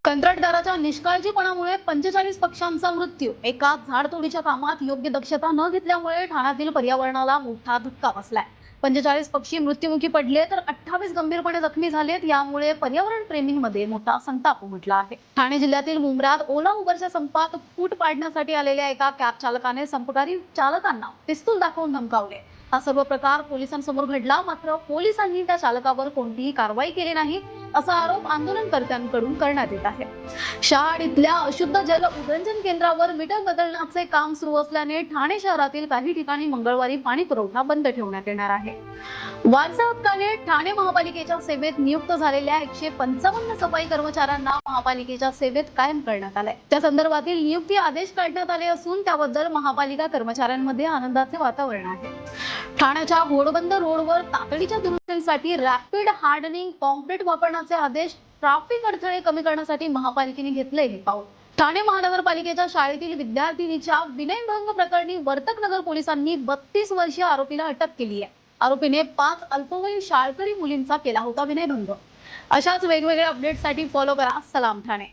कंत्राटदाराच्या निष्काळजीपणामुळे 45 पक्ष्यांचा मृत्यू। एका झाडतोडीच्या कामात योग्य दक्षता न घेतल्यामुळे ठाण्यातील पर्यावरणाला मोठा धक्का बसलाय। 45 पक्षी मृत्युमुखी पडले तर 28 गंभीरपणे जखमी झालेत। यामुळे पर्यावरण प्रेमींमध्ये मोठा संताप उमटला आहे। ठाणे जिल्ह्यातील मुंब्र्यात ओला उबरच्या संपात फूट पाडण्यासाठी आलेल्या एका कॅब चालकाने संपकरी चालकांना पिस्तूल दाखवून धमकावले। हा सर्व प्रकार पोलिसांसमोर घडला, मात्र पोलिसांनी त्या चालकावर कोणतीही कारवाई केली नाही, असा आरोप आंदोलनकर्त्यांकडून करण्यात येत आहे। शहाड इथल्या अशुद्ध जल उदरंजन केंद्रावर मीटर बदलण्याचे काम सुरू असल्याने ठाणे शहरातील काही ठिकाणी मंगळवारी पाणी पुरवठा बंद ठेवण्यात येणार आहे। वारसा हक्काने ठाणे महापालिकेच्या सेवेत नियुक्त झालेल्या 155 सफाई कर्मचाऱ्यांना महापालिकेच्या सेवेत कायम करण्यात आले। त्या संदर्भातील नियुक्ती आदेश काढण्यात आले असून त्याबद्दल महापालिका कर्मचाऱ्यांमध्ये आनंदाचे वातावरण आहे। ठाण्याच्या घोडबंदर रोडवर तातडीच्या दुरुस्तीसाठी रॅपिड हार्डनिंग कॉन्क्रीट वापरण्याचे आदेश। ट्रॅफिक अडथळे कमी करण्यासाठी महापालिकेने घेतले हे पाऊल। ठाणे महानगरपालिकेच्या शाळेतील विद्यार्थिनीच्या विनयभंग प्रकरणी वर्तकनगर पोलिसांनी 32 वर्षीय आरोपीला अटक केली आहे। आरोपीने 5 अल्पवयीन शाळकरी मुलींचा केला होता विनयभंग। अशाच वेगवेगळ्या अपडेट्ससाठी फॉलो करा सलाम ठाणे।